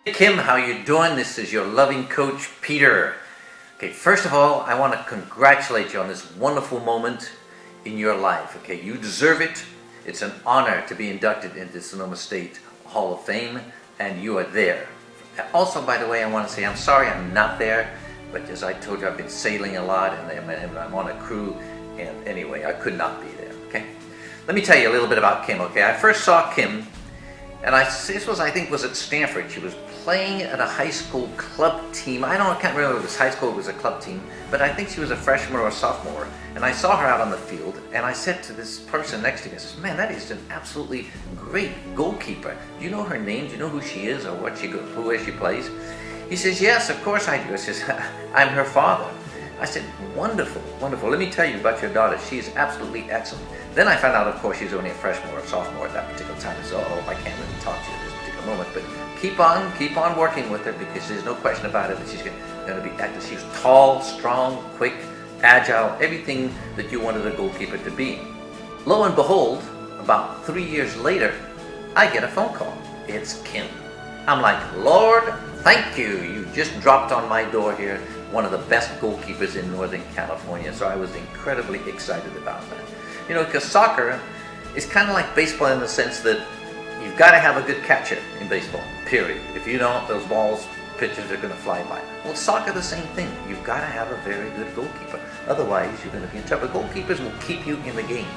Hey Kim, how you doing? This is your loving coach, Peter. Okay, first of all, I want to congratulate you on this wonderful moment in your life. Okay, you deserve it. It's an honor to be inducted into Sonoma State Hall of Fame, and you are there. Also, by the way, I want to say I'm sorry I'm not there, but as I told you, I've been sailing a lot, and I'm on a crew, and anyway, I could not be there. Okay, let me tell you a little bit about Kim. Okay, I first saw Kim, and I think was at Stanford. She was playing at a high school club team. I can't remember if it was high school or it was a club team, but I think she was a freshman or a sophomore. And I saw her out on the field, and I said to this person next to me, I said, "Man, that is an absolutely great goalkeeper. Do you know her name? Do you know who she is or where she plays?" He says, "Yes, of course I do." I says, "I'm her father." I said, "Wonderful, wonderful. Let me tell you about your daughter. She is absolutely excellent." Then I found out, of course, she's only a freshman or a sophomore at that particular time. So, I can't really talk to you at this particular moment, but keep on working with her, because there's no question about it that she's going to be active. She's tall, strong, quick, agile, everything that you wanted a goalkeeper to be. Lo and behold, about 3 years later, I get a phone call. It's Kim. I'm like, "Lord, thank you. You just dropped on my door here, one of the best goalkeepers in Northern California." So I was incredibly excited about that. You know, because soccer is kind of like baseball in the sense that you've got to have a good catcher in baseball, period. If you don't, those pitches are going to fly by. Well, soccer, the same thing. You've got to have a very good goalkeeper. Otherwise, you're going to be in trouble. Goalkeepers will keep you in the game.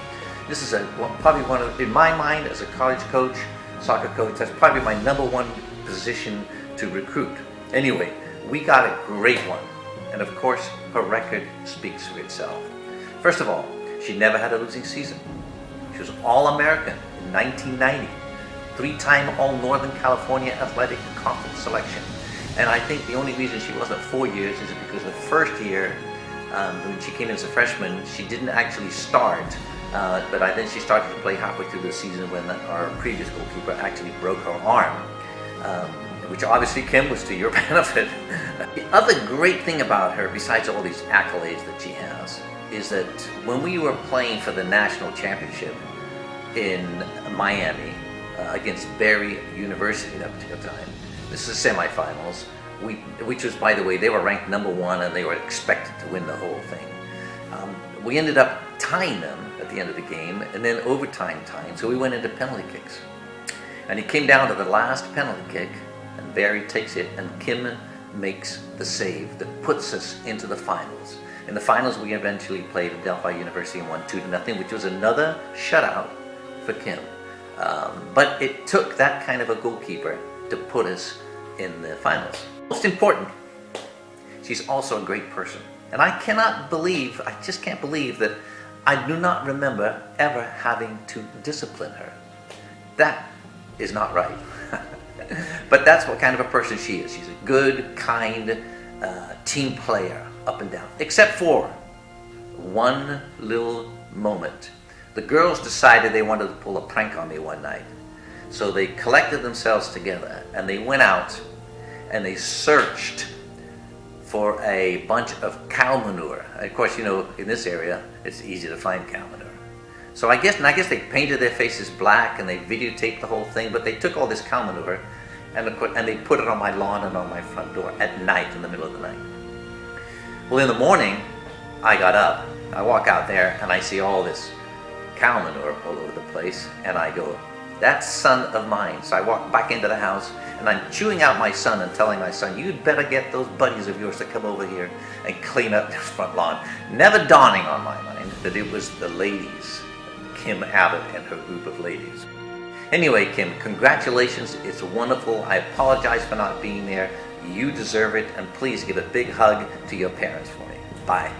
This is probably one of, in my mind, as a college coach, soccer coach, that's probably my number one position to recruit. Anyway, we got a great one. And of course, her record speaks for itself. First of all, she never had a losing season. She was All-American in 1990. Three-time All-Northern California Athletic Conference selection. And I think the only reason she wasn't 4 years is because the first year, when she came in as a freshman, she didn't actually start. But then she started to play halfway through the season when our previous goalkeeper actually broke her arm. Which obviously, Kim, was to your benefit. The other great thing about her, besides all these accolades that she has, is that when we were playing for the national championship in Miami against Barry University that particular time, this is the semifinals, which was, by the way, they were ranked number 1 and they were expected to win the whole thing. We ended up tying them at the end of the game, and then overtime time, so we went into penalty kicks. And it came down to the last penalty kick, and Barry takes it, and Kim makes the save that puts us into the finals. In the finals, we eventually played Delphi University and won 2-0, which was another shutout for Kim. But it took that kind of a goalkeeper to put us in the finals. Most important, she's also a great person. And I just can't believe that I do not remember ever having to discipline her. That is not right. But that's what kind of a person she is. She's a good, kind team player up and down. Except for one little moment. The girls decided they wanted to pull a prank on me one night. So they collected themselves together and they went out and they searched for a bunch of cow manure. Of course, you know, in this area, it's easy to find cow manure. So I guess they painted their faces black and they videotaped the whole thing, but they took all this cow manure and they put it on my lawn and on my front door at night, in the middle of the night. Well, in the morning, I got up, I walk out there and I see all this cow manure all over the place, and I go, "That's son of mine." So I walk back into the house and I'm chewing out my son and telling my son, "You'd better get those buddies of yours to come over here and clean up this front lawn." Never dawning on my mind that it was the ladies, Kim Abbott and her group of ladies. Anyway, Kim, congratulations. It's wonderful. I apologize for not being there. You deserve it, and please give a big hug to your parents for me. Bye.